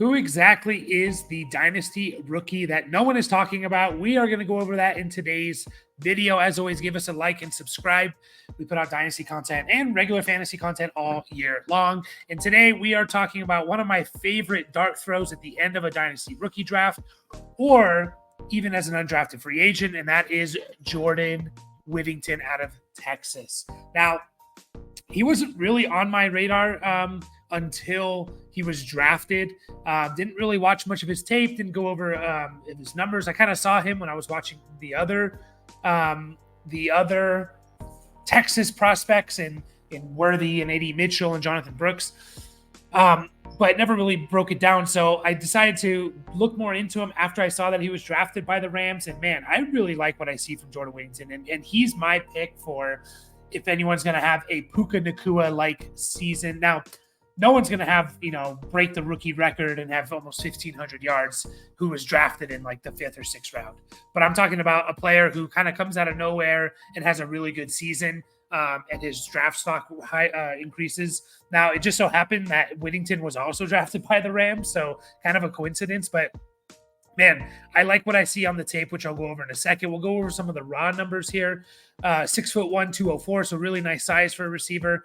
Who exactly is the Dynasty rookie that no one is talking about? We are going to go over that in today's video. As always, give us a like and subscribe. We put out Dynasty content and regular fantasy content all year long. And today we are talking about one of my favorite dart throws at the end of a Dynasty rookie draft, or even as an undrafted free agent, and that is Jordan Whittington out of Texas. Now, he wasn't really on my radar until he was drafted. Didn't really watch much of his tape, didn't go over his numbers. I kind of saw him when I was watching the other Texas prospects in Worthy and A.D. Mitchell and Jonathan Brooks, but never really broke it down. So I decided to look more into him after I saw that he was drafted by the Rams. And man, I really like what I see from Jordan Whittington. And he's my pick for if anyone's going to have a Puka Nacua-like season. Now, no one's going to have, break the rookie record and have almost 1,500 yards who was drafted in like the 5th or 6th round. But I'm talking about a player who kind of comes out of nowhere and has a really good season, and his draft stock increases. Now, it just so happened that Whittington was also drafted by the Rams, so kind of a coincidence, but man, I like what I see on the tape, which I'll go over in a second. We'll go over some of the raw numbers here. 6'1", 204, so really nice size for a receiver.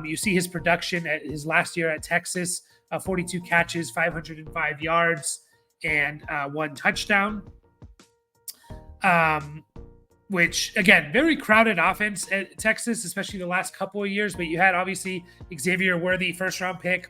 You see his production at his last year at Texas, 42 catches, 505 yards, and 1 touchdown. Which, again, very crowded offense at Texas, especially the last couple of years. But you had, obviously, Xavier Worthy, first-round pick,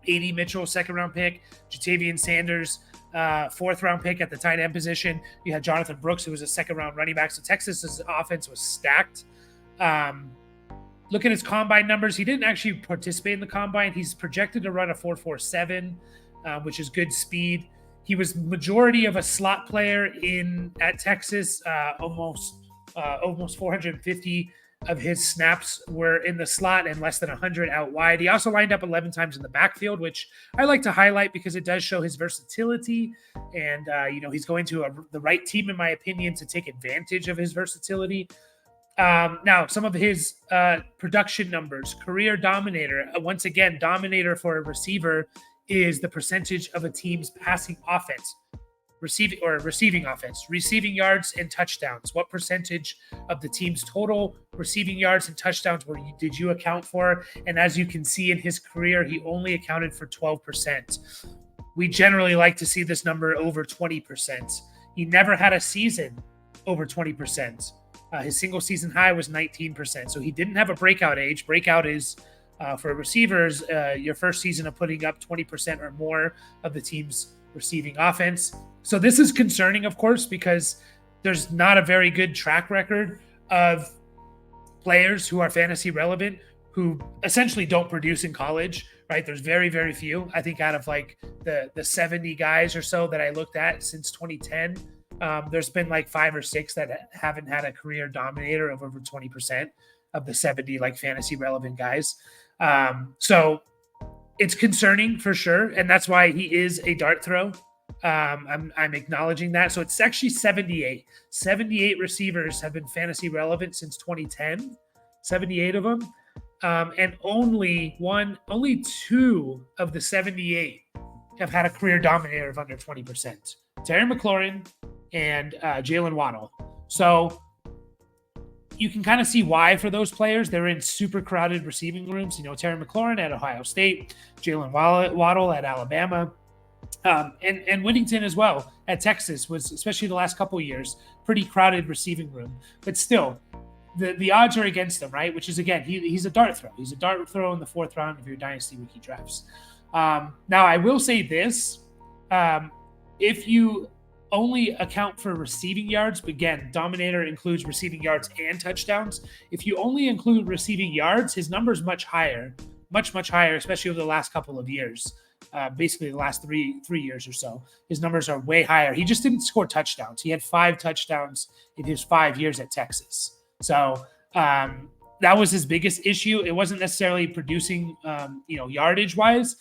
A.D. Mitchell, second-round pick, Jatavian Sanders, 4th-round pick at the tight end position. You had Jonathan Brooks, who was a second-round running back. So Texas's offense was stacked. Look at his combine numbers. He didn't actually participate in the combine. He's projected to run a 4.47, which is good speed. He was majority of a slot player at Texas. Almost 450 of his snaps were in the slot and less than 100 out wide. He also lined up 11 times in the backfield, which I like to highlight because it does show his versatility. And, he's going to the right team, in my opinion, to take advantage of his versatility. Now, some of his production numbers, career dominator. Once again, dominator for a receiver is the percentage of a team's passing offense. Receiving offense, receiving yards and touchdowns. What percentage of the team's total receiving yards and touchdowns did you account for? And as you can see in his career, he only accounted for 12%. We generally like to see this number over 20%. He never had a season over 20%. His single season high was 19%. So he didn't have a breakout age. Breakout is for receivers, your first season of putting up 20% or more of the team's receiving offense. So this is concerning, of course, because there's not a very good track record of players who are fantasy relevant who essentially don't produce in college, right? There's very, very few. I think out of like the 70 guys or so that I looked at since 2010, there's been like 5 or 6 that haven't had a career dominator of over 20% of the 70 like fantasy relevant guys. So it's concerning for sure. And that's why he is a dart throw. I'm acknowledging that. So it's actually 78. 78 receivers have been fantasy relevant since 2010. 78 of them. And only 2 of the 78 have had a career dominator of under 20%. Terry McLaurin and Jalen Waddle. So you can kind of see why for those players. They're in super crowded receiving rooms. Terry McLaurin at Ohio State, Jalen Waddle at Alabama, and Whittington as well at Texas was, especially the last couple of years, pretty crowded receiving room. But still, the odds are against him, right? Which is, again, he's a dart throw. He's a dart throw in the 4th round of your Dynasty rookie drafts. Now, I will say this. If you only account for receiving yards, but again, dominator includes receiving yards and touchdowns. If you only include receiving yards, his number is much higher, much higher, especially over the last couple of years. Basically the last three years or so, his numbers are way higher. He just didn't score touchdowns. He had 5 touchdowns in his 5 years at Texas. So that was his biggest issue. It wasn't necessarily producing, yardage wise.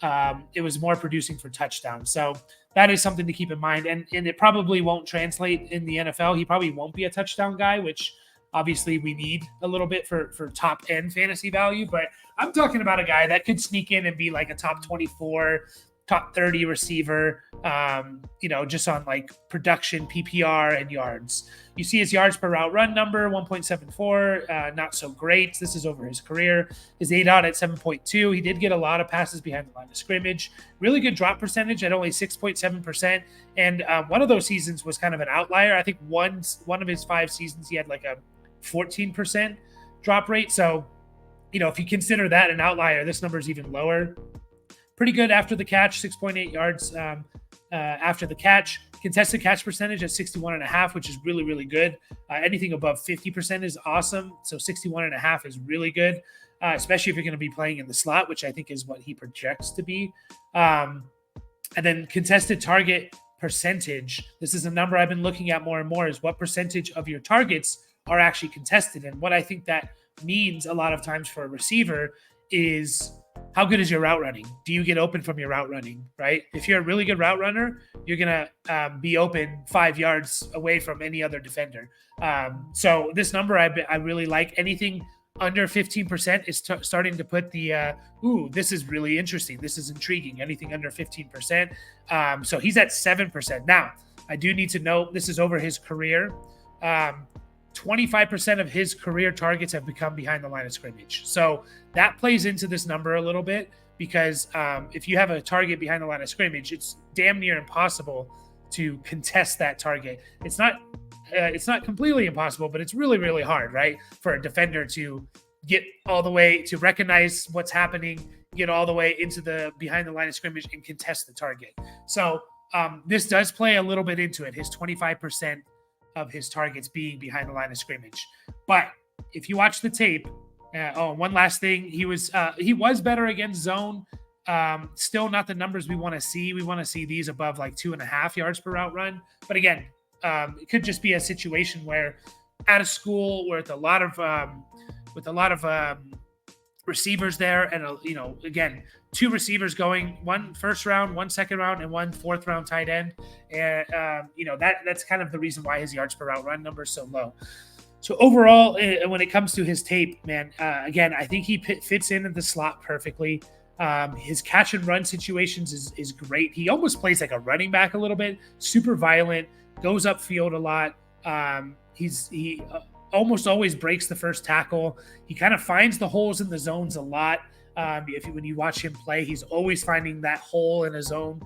It was more producing for touchdowns. So that is something to keep in mind. And it probably won't translate in the NFL. He probably won't be a touchdown guy, which obviously we need a little bit for top end fantasy value. But I'm talking about a guy that could sneak in and be like a top 24, top 30 receiver, just on like production, PPR, and yards. You see his yards per route run number, 1.74, not so great. This is over his career. His ADOT at 7.2. He did get a lot of passes behind the line of scrimmage. Really good drop percentage at only 6.7%. And one of those seasons was kind of an outlier. I think one of his 5 seasons, he had like a 14% drop rate. So, if you consider that an outlier, this number is even lower. Pretty good after the catch, 6.8 yards after the catch. Contested catch percentage at 61.5, which is really, really good. Anything above 50% is awesome. So 61.5 is really good, especially if you're going to be playing in the slot, which I think is what he projects to be. And then contested target percentage. This is a number I've been looking at more and more, is what percentage of your targets are actually contested. And what I think that means a lot of times for a receiver is, how good is your route running? Do you get open from your route running, right? If you're a really good route runner, you're going to be open 5 yards away from any other defender. So this number I really like. Anything under 15% is starting to put the, this is really interesting. This is intriguing. Anything under 15%. So he's at 7%. Now, I do need to note, this is over his career. 25% of his career targets have become behind the line of scrimmage. So that plays into this number a little bit, because if you have a target behind the line of scrimmage, it's damn near impossible to contest that target. It's not completely impossible, but it's really, really hard, right? For a defender to get all the way to recognize what's happening, get all the way into the behind the line of scrimmage and contest the target. So this does play a little bit into it. His 25% of his targets being behind the line of scrimmage. But if you watch the tape, one last thing, he was better against zone. Still not the numbers we want to see. We want to see these above like 2.5 yards per route run. But again, it could just be a situation where at a school with a lot of receivers there, and again, 2 receivers going, 1 first round, 1 second round, and 1 fourth round tight end. And that's kind of the reason why his yards per route run number is so low. So overall, when it comes to his tape, man, again, I think he fits into the slot perfectly. His catch and run situations is great. He almost plays like a running back a little bit, super violent, goes upfield a lot. He almost always breaks the first tackle. He kind of finds the holes in the zones a lot. When you watch him play, he's always finding that hole in a zone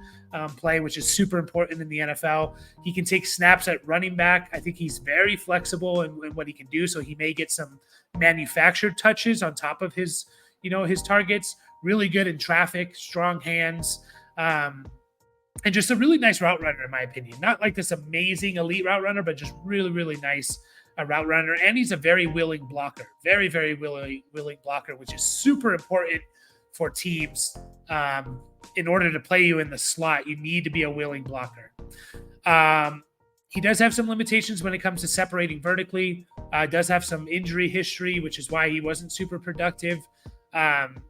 play, which is super important in the NFL. He can take snaps at running back. I think he's very flexible in what he can do. So he may get some manufactured touches on top of his targets. Really good in traffic, strong hands, and just a really nice route runner, in my opinion. Not like this amazing elite route runner, but just really, really nice route runner. And he's a very willing blocker, very, very willing blocker, which is super important for teams. In order to play you in the slot, you need to be a willing blocker. He does have some limitations when it comes to separating vertically. Does have some injury history, which is why he wasn't super productive. Again,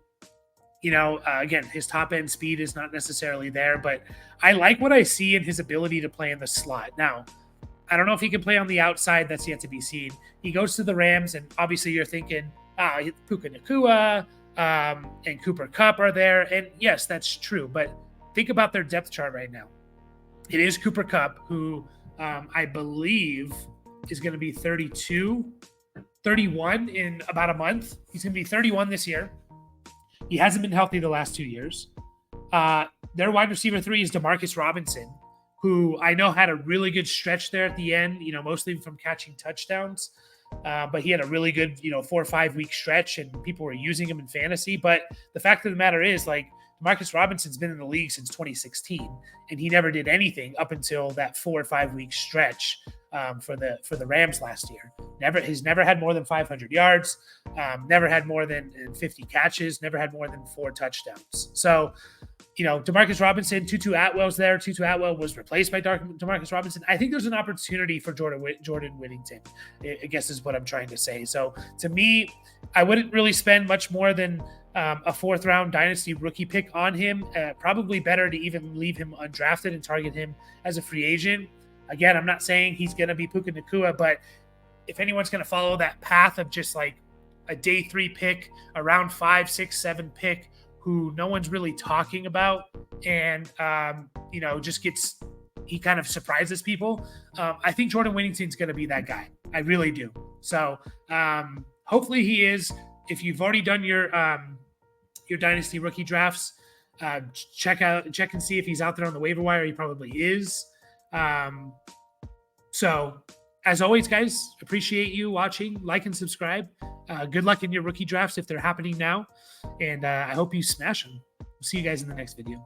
his top end speed is not necessarily there, but I like what I see in his ability to play in the slot. Now, I don't know if he can play on the outside. That's yet to be seen. He goes to the Rams, and obviously you're thinking, Puka Nacua and Cooper Kupp are there. And yes, that's true. But think about their depth chart right now. It is Cooper Kupp, who I believe is going to be 31 in about a month. He's going to be 31 this year. He hasn't been healthy the last 2 years. Their wide receiver 3 is Demarcus Robinson, who I know had a really good stretch there at the end, mostly from catching touchdowns. But he had a really good, 4 or 5 week stretch, and people were using him in fantasy. But the fact of the matter is, like, Demarcus Robinson's been in the league since 2016, and he never did anything up until that 4 or 5 week stretch for the Rams last year. He's never had more than 500 yards, never had more than 50 catches, never had more than 4 touchdowns. So, Demarcus Robinson, Tutu Atwell's there. Tutu Atwell was replaced by Demarcus Robinson. I think there's an opportunity for Jordan Whittington, I guess is what I'm trying to say. So to me, I wouldn't really spend much more than a 4th round Dynasty rookie pick on him. Probably better to even leave him undrafted and target him as a free agent. Again, I'm not saying he's going to be Puka Nacua, but if anyone's going to follow that path of just like a day 3 pick, a round 5, 6, 7 pick, who no one's really talking about, and he kind of surprises people. I think Jordan Whittington's going to be that guy. I really do. So hopefully he is. If you've already done your Dynasty rookie drafts, check and see if he's out there on the waiver wire. He probably is. So as always, guys, appreciate you watching. Like and subscribe. Good luck in your rookie drafts if they're happening now. And I hope you smash them. See you guys in the next video.